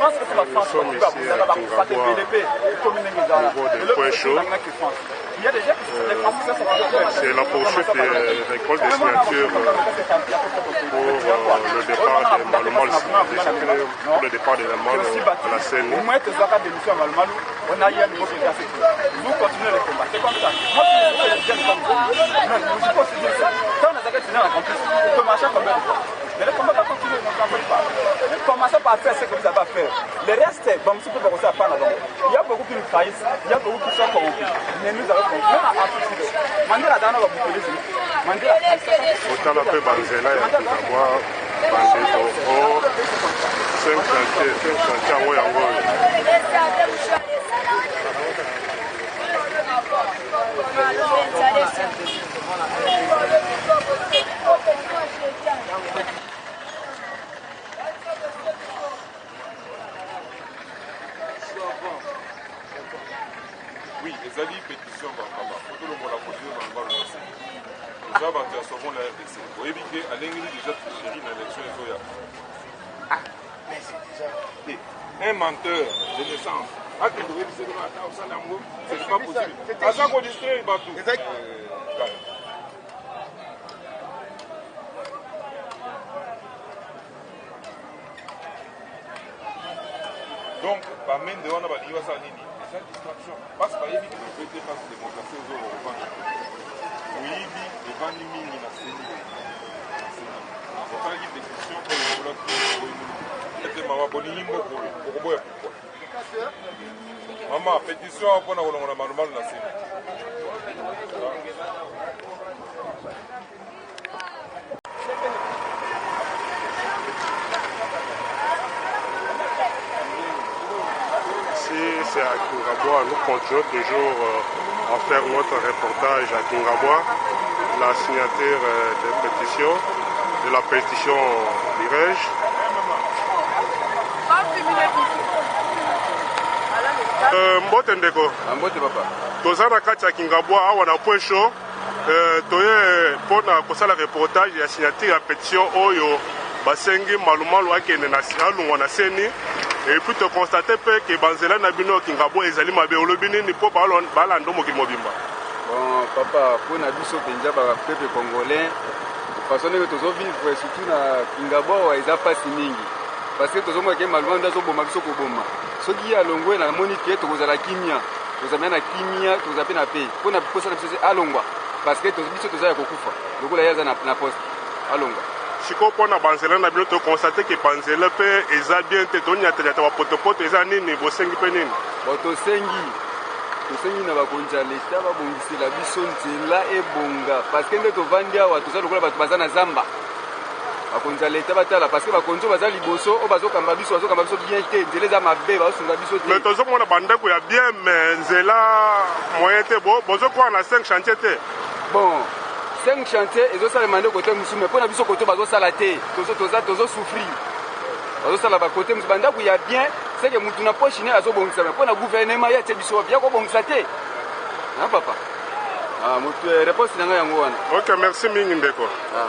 pense que c'est la France. Nous sommes ici à Kingabwa, au niveau des points chauds. Il y a des gens qui sont des Français. C'est la poursuite des récoltes des signatures pour le départ des Malumalu, pour le départ des Malumalu à la scène. Au moins, on a eu un nouveau président. Vous continuez le combat. C'est comme ça. Moi, je suis jeune comme vous. Non, je ne pas se dire ça. Quand on a continué la campagne, on peut marcher combien de fois. Mais le combat va continuer, on ne s'en pas. Commencez par faire ce que vous avez à faire. Le reste, bon, si vous pouvez aussi apprendre. Il y a beaucoup qui nous trahissent, il y a beaucoup qui sont corrompus. Mais nous avons compris. Même à Afrique, Mandela Dana va vous connaître. Mandela Autant la paix Banzela et Kingabwa, Banzela, 5 chantiers en Ouyango. Oui, les alliés pétition bakaba. Tout le monde a posé dans le bas de nous avons transformé la RDC. Vous voyez bien qu'à l'Ingénie déjà chéri dans l'élection Ezoya. Ah, mais c'est déjà un menteur de naissance. Ah, que vous voyez, c'est pas possible. À ça qu'on distrait, il va tout. Donc, par main de on a dit ça nini. C'est une distraction. Parce que il y a des gens qui ont démontré aux autres. Oui, les gens qui ont la CENI. C'est pas une pétition pour le bloc. C'est maman pour l'immo pour le. Maman, pétition pour la maman la CENI. C'est à Kingabwa, nous continuons toujours à faire notre reportage à Kingabwa, la signature des pétitions, de la pétition d'Irège. Mbote ndeko. Mbote papa. Toza na kati ya Kingabwa awa na point chaud. Toye mpona kosala reportage ya signature ya pétition oyo basengi Malumalu akende na alungwa na seni. Et puis tu constates que Banzela Nabino Kingabwa ezali mabe olobi nini po bala ndo mokili mobimba. Bon papa, pour na biso penza ba peuple congolais, façon que tozo vivre surtout na Kingabwa eza pasi mingi. Parce que tozo moke Malumalu ndazo boma biso ko boma. Soki alongwe na moni ke tokozala kimia. Tozamena na kimia, tozape na paix. Pour na posa na biso alongwa parce que tozo biso toza ya kokufa. Lokola yaza na poste alongwa. Siko pona Banzela na bino to constater que Banzela pe eza bien te tonya te ta potopoto eza nini bosengi pe nini boto sengi na bakonja leta ba bongisela biso nzela ebonga parce que ndeto vandi awa toza lokola bato baza na zamba bakonja leta batala parce que bakonjo baza liboso o bazokamba biso bien te nzela za mabe basunga biso te mais tozo mona bandako ya bien mais nzela moyen te bozo kwa na 5 chantiers te bon 5 chantiers et ça demandé côté musume pour na biso côté bazo sala te tozo souffrir bazo sala ba côté musu banda ku ya bien c'est que mutu na poche ni azo bongisa mais pour na gouvernement ya te biso bien ko bongisa te hein papa ah mutu réponse na nga yango wana OK merci mingi ndeko ah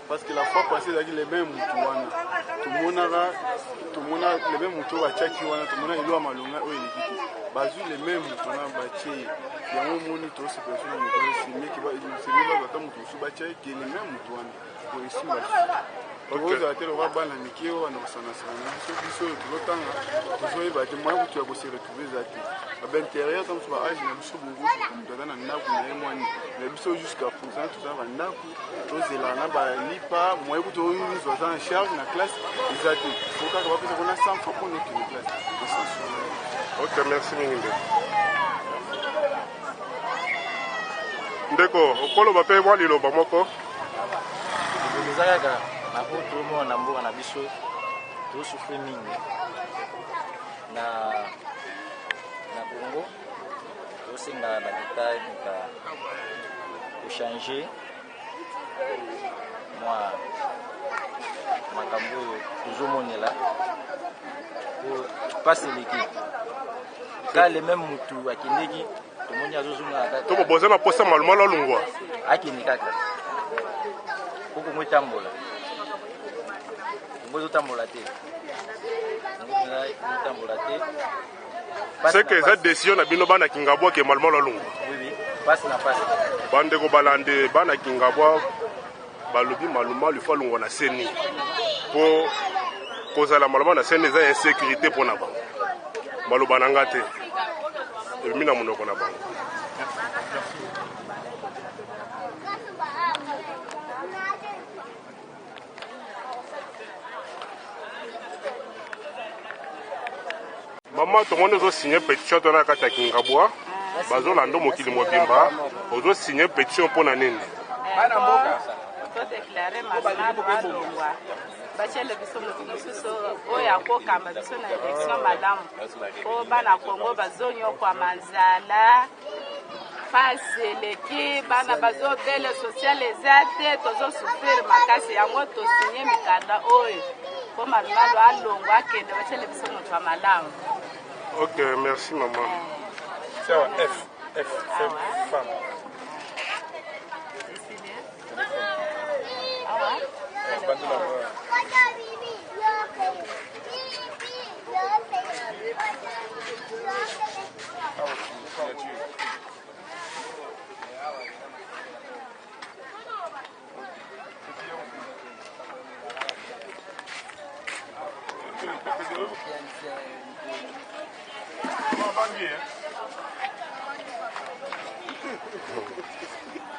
parce que la fois passée, les mêmes moutouana, tout le monde les mêmes moutouana, tout le monde il a malonga, bazu les mêmes moutouana, baché, il y a un monde qui se personne moutouana, c'est mieux qui va, c'est mieux que les mêmes moutouana pour ici. tokozala te lokola bana mike oyo bana kosanasana na biso oyo tozotanga tozoyeba te moyen kutu ya koseretrouve eza te baintérieur ta mosu baage na biso bongo moto aza na ndako na ye mwani na biso jusqu'à présent tozala bandako tozelaka na balipa moyen kutu oyinizwa aza en charge na classe eza te fo kaka bapesa kona 100 fois mpona okende classe essentiel. Ok, merci mingi ndeko. Ndeko okoloba mpe mwa liloba moko eza kaka na po tomona na mboka na biso tosufri mingi na Congo tosenga na leta nika kochange mwa makambo oyo tozomonela po pase eleki kale meme mutu akendeki tomoni azozonga kaka toboboza na posa malumalu alungwa akende kaka koko mwe tambola mbozo tambola te tambola te c'est que eza décision na bino bana Kingabwa ke malumalu alungwa oui passe na passe bandeko balande bana Kingabwa balobi malumalu ifo alungwa na seni po kozala malumalu na seni eza insécurité mpona bango maloba na nga te ebimi na monoko na bango. Mama tomoni ozosigné pétition tona kati ya Kingabwa bazolanda mokili mobimba ozosigné pétition mpona nini? todeklare malumalu alongwa bacele biso moto mosusu oyo akokamba biso na élection malamu po bana Kongo bazonyokwama nzala pasi eleki bana bazobele social eza te tozosufrir makasi yango tosinye mikanda oyo po malumalu alongwa akende bacele biso moto ya malamu. Ok, merci maman. C'est un F, c'est femme.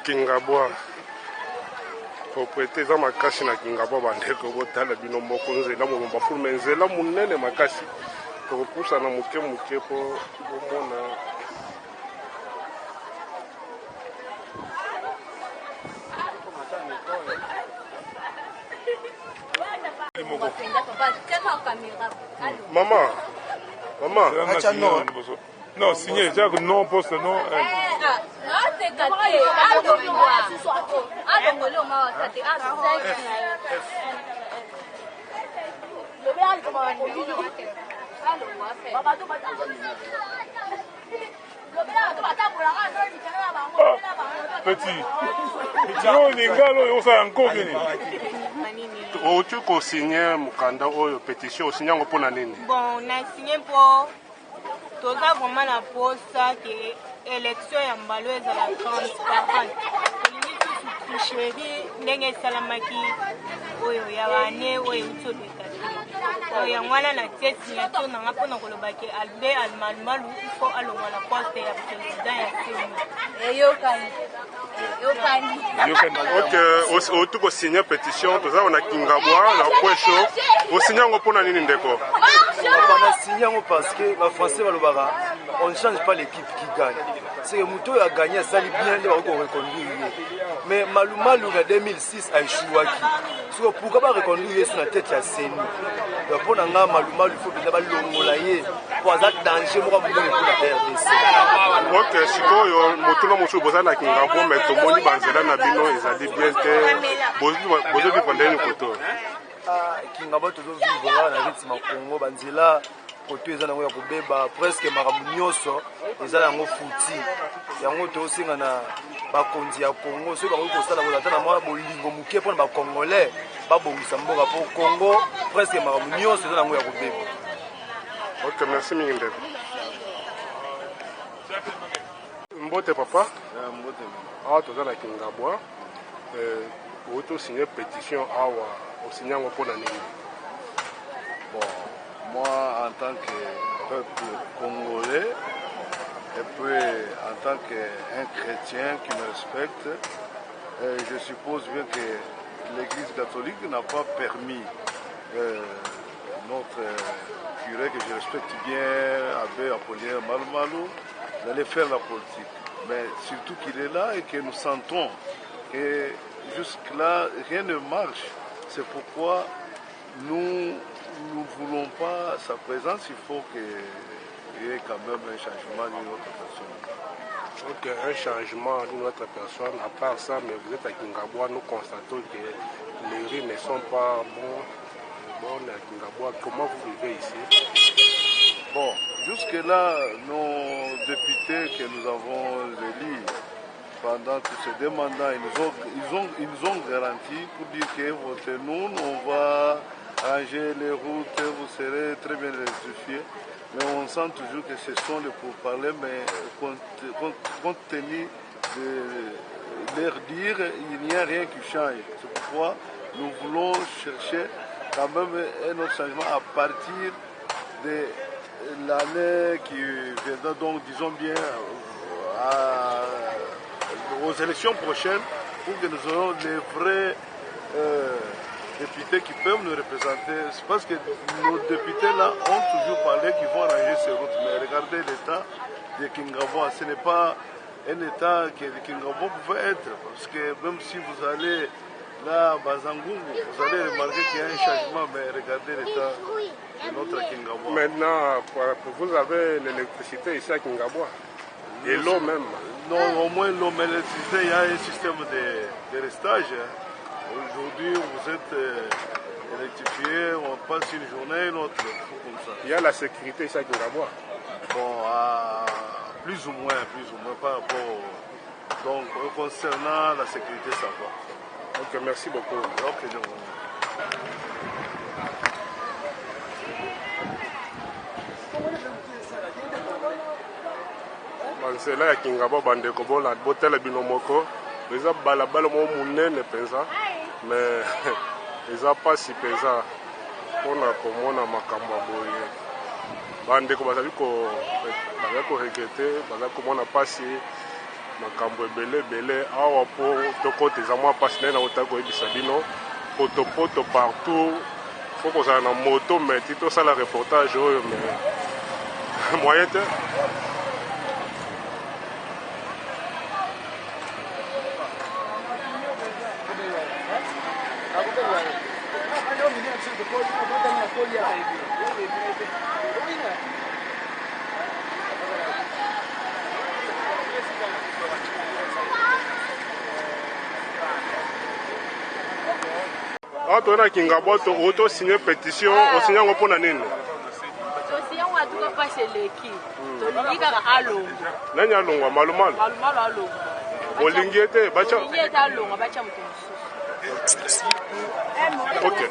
Kingabwa propriété eza makasi na Kingabwa bandeko botala bino moko nzela mobomba pour me nzela monene makasi tokopusana moke moke mpo bomona maman non, signé, c'est que non, poste non. Petit. Non, les gars, on s'est encore gagné. otu kosigné mokanda oyo pétition osigné yango mpona nini? Bon, na signé pour toza vraiment na posa ke élection ya mbalo ezala transparente olingi tusu tricherie ndenge esalamaki oyo ya bane oyo euti oleka te oyo yango wana na tie signature nanga mpona koloba ke Albert Malumalu ifo alongwa na poste ya président ya seni Ok, otu kosigné pétition toza na Kingabwa na Kwesho osigné yango mpona nini ndeko? On a signé parce que les Français on ne change pas l'équipe qui gagne. C'est que Mouto a gagné, ça lui bien, il va reconduire. Mais Malumalu en 2006 a échoué. Pourquoi pas reconduire sur la tête de la CENI? Pour Malumalu, il faut que l'on pour avoir danger pour la RDC. Ok, sikoyo motuna mosusu boza na Kingabwa mais tomoni banzela na bino ezali bien te bozoki pandeni koto. Kingabwa tozovivre na rythme ya Congo banzela koto eza nango ya kobeba presque makambo nyonso eza nango futi yango tosenga na bakonzi ya Congo soki bakoki kosala kozata na mwa bolingo moke mpona bacongolais babongisa mboka po Congo presque makambo nyonso eza nango ya kobeba. Ok, merci mingi ndeko. Mbote papa? Mbote. Awa toza na Kingabwa oto signé pétition awa osinyango mpona nini? Bon, moi en tant que peuple congolais, et puis en tant qu'un chrétien qui me respecte, je suppose bien que l'Église catholique n'a pas permis notre curé, que je respecte bien, Abbé Apollinaire Malumalu, d'aller faire la politique. Mais surtout qu'il est là et que nous sentons que jusque-là, rien ne marche. C'est pourquoi nous ne voulons pas sa présence. Il faut qu'il y ait quand même un changement d'une autre personne. Ok, un changement d'une autre personne. À part ça, mais vous êtes à Kingabwa, nous constatons que les rues ne sont pas bonnes à Kingabwa. Comment vous vivez ici? Bon, jusque-là, nos députés que nous avons élus pendant tous ces 2 mandats, ils nous ont garanti pour dire que votez-nous, on va arranger les routes, vous serez très bien électrifiés. Mais on sent toujours que ce sont les pourparlers, mais compte tenu de leur dire, il n'y a rien qui change. C'est pourquoi nous voulons chercher quand même un autre changement à partir de l'année qui viendra, donc disons bien aux élections prochaines, pour que nous ayons les vrais députés qui peuvent nous représenter. C'est parce que nos députés là ont toujours parlé qu'ils vont arranger ces routes. Mais regardez l'état de Kingabwa, ce n'est pas un état que Kingabwa pouvait être. Parce que même si vous allez là à Bazangungu, vous allez remarquer qu'il y a un changement, mais regardez l'état de notre Kingabwa. Maintenant, vous avez l'électricité ici à Kingabwa et l'eau même. Non, au moins l'eau, mais l'électricité, il y a un système de restage. Aujourd'hui, vous êtes électrifié, on passe une journée, une autre, comme ça. Il y a la sécurité ici à Kingabwa. Bon, plus ou moins par rapport. Donc, concernant la sécurité, ça va. Ok, merci beaucoup. Ok, donc. Bansela ya Kingabwa bandeko botela bino moko eza balabala mo munene penza mais eza pasi penza mpona komona makambo ya boye bandeko bazali koregrete bazali komona pasi makambo ebele awa mpo tokota eza mwa pasi naye na kotaki koyebisa bino potopoto partout fo kozala na moto mais ti tosala reportage oyo mais moyen te. Ah, tu as Kingabwa, tu as signé pétition, tu signé un peu de nini? Tu signé un peu pas chez l'équipe. Tu dis à l'eau. Nani à l'eau, malumal. Malumal à l'eau. Bolingete, bacha. Bolingete à l'eau, bacha mutu. Ok.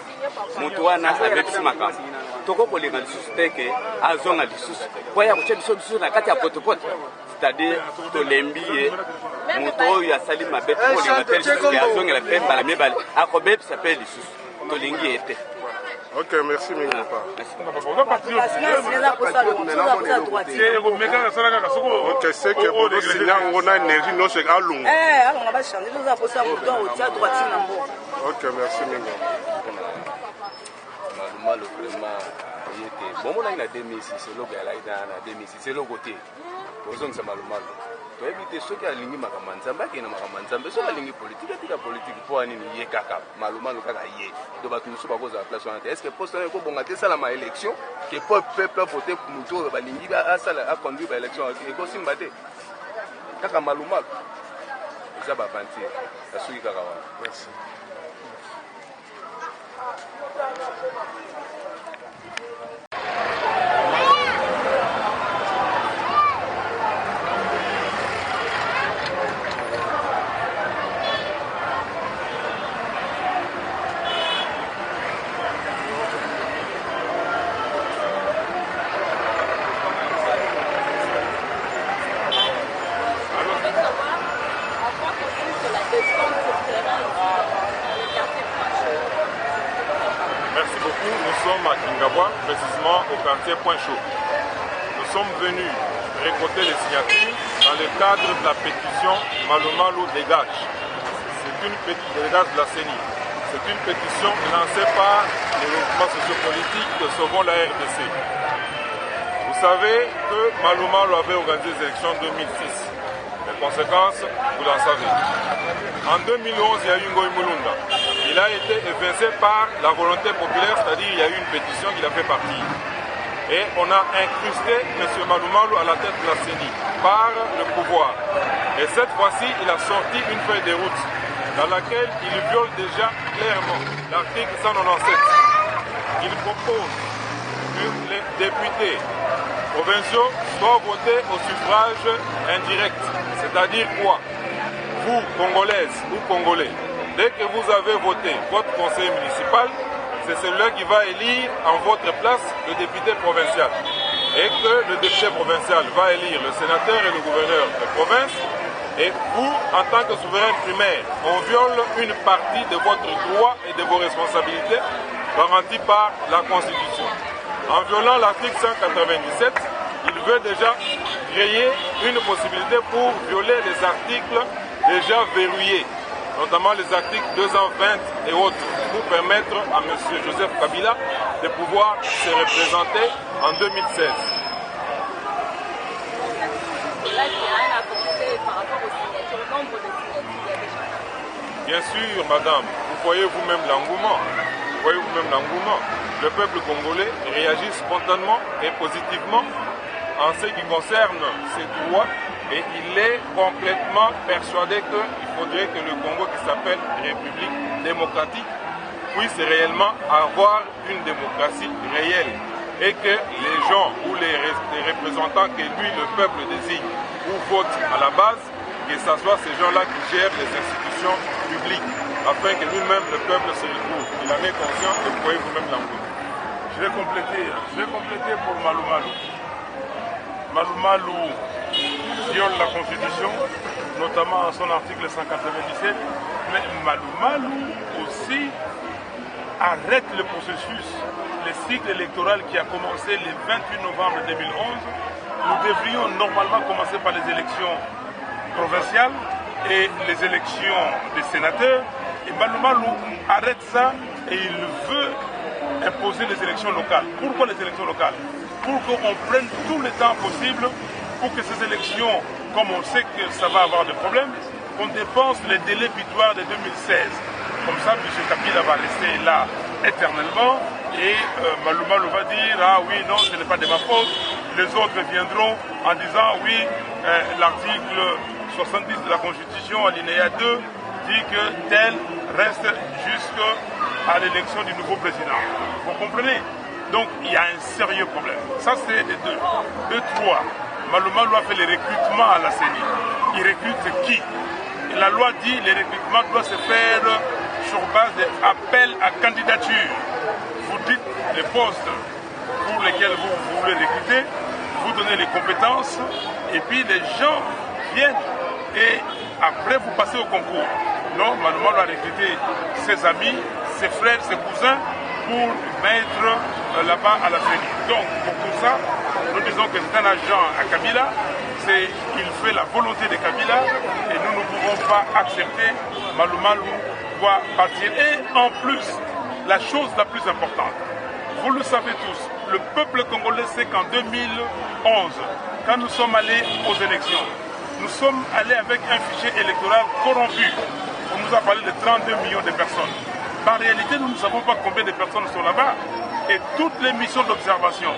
Mutu wana abebisi makambo. Toko kolinga lisusu teke azonga lisusu. Po ya kuche biso lisusu na kati ya potopoto. C'est-à-dire tolembi ye mutu oyo asali mabe kolinga te lisusu ke azongela pe mbala mibale. Akobebisa pe lisusu. Tolingi ye te. Ok, merci mingi papa. Ok, c'est que vous avez signé un énergie, non c'est à l'eau. Ok, merci mingi. Malumalu vraiment yete. Bon, on a 2006, c'est le gars là, il a 2006, c'est le côté. Bozong sa Malumalu. To ebite soki alingi makambo nzambe akena makambo nzambe soki alingi politique atika politique po anini ye kaka Malumalu kaka ye to bato musu bakoza place wana te. Est-ce que poste ko bonga te sala ma élection que peuple voter pour mutu balingi ba sala a conduire ba élection et ko simba te kaka Malumalu eza ba banti asuki kaka wana. Merci. quartier Point Chaud. Nous sommes venus récolter les signatures dans le cadre de la pétition Malo Malo dégage. C'est une pétition dégage de la CENI. C'est une pétition lancée par les mouvements sociopolitiques de Sauvons la RDC. Vous savez que Malo Malo avait organisé les élections en 2006. Les conséquences, vous en savez. En 2011, il y a eu Ngoï Mulunda. Il a été évincé par la volonté populaire, c'est-à-dire il y a eu une pétition qu'il a fait partie. Et on a incrusté M. Malo Malo à la tête de la CENI par le pouvoir. Et cette fois-ci, il a sorti une feuille de route dans laquelle il viole déjà clairement l'article 197. Il propose que les députés provinciaux doivent voter au suffrage indirect. C'est-à-dire quoi? Vous, Congolaises ou Congolais, dès que vous avez voté votre conseiller municipal, c'est celui qui va élire en votre place le député provincial. Et que le député provincial va élire le sénateur et le gouverneur de province. Et vous, en tant que souverain primaire, on viole une partie de votre droit et de vos responsabilités garanties par la Constitution. En violant l'article 197, il veut déjà créer une possibilité pour violer les articles déjà verrouillés, notamment les articles 220 et autres, pour permettre à M. Joseph Kabila de pouvoir se représenter en 2016. Bien sûr, madame, vous voyez vous-même l'engouement. Vous voyez vous-même l'engouement. Le peuple congolais réagit spontanément et positivement en ce qui concerne ses droits et il est complètement persuadé qu'il faudrait que le Congo qui s'appelle République démocratique puisse réellement avoir une démocratie réelle et que les gens ou les représentants que lui, le peuple, désigne ou vote à la base, que ce soit ces gens-là qui gèrent les institutions publiques afin que lui-même, le peuple, se retrouve. Il en est conscient et vous voyez vous-même l'engouement. Je vais compléter pour Malo Malo. Malo Malo viole la Constitution, notamment en son article 197, mais Malo Malo aussi arrête le processus, le cycle électoral qui a commencé le 28 novembre 2011. Nous devrions normalement commencer par les élections provinciales et les élections des sénateurs. Et Malo Malo arrête ça et il veut imposer les élections locales. Pourquoi les élections locales? Pour qu'on prenne tout le temps possible pour que ces élections, comme on sait que ça va avoir des problèmes, qu'on dépense les délais butoirs de 2016. Comme ça, M. Kabila va rester là éternellement et Malo Malo va dire « Ah oui, non, ce n'est pas de ma faute ». Les autres viendront en disant « Oui, l'article 70 de la Constitution, alinéa 2, dit que tel reste jusqu'à l'élection du nouveau président ». Vous comprenez? Donc il y a un sérieux problème. Ça c'est les deux. De trois, Malo Malo a fait les recrutements à la CENI. Il recrute qui? Et la loi dit que les recrutements doivent se faire sur base d'appel à candidature. Vous dites les postes pour lesquels vous voulez recruter, vous donnez les compétences et puis les gens viennent et après vous passez au concours. Non, Malo Malo a recruté ses amis, ses frères, ses cousins pour mettre là-bas à la CENI. Donc, pour tout ça, nous disons que c'est un agent à Kabila, il fait la volonté de Kabila et nous ne pouvons pas accepter. Malo Malo doit partir. Et en plus, la chose la plus importante, vous le savez tous, le peuple congolais sait qu'en 2011, quand nous sommes allés aux élections, nous sommes allés avec un fichier électoral corrompu. On nous a parlé de 32 millions de personnes. En réalité, nous ne savons pas combien de personnes sont là-bas. Et toutes les missions d'observation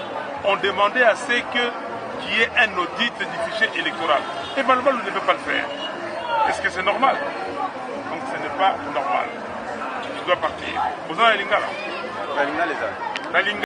ont demandé à ce qu'il y ait un audit du fichier électoral. Et Malo Malo ne veut pas le faire. Est-ce que c'est normal? Donc ce n'est pas normal. Je dois partir. Vous avez la lingala? La lingala, les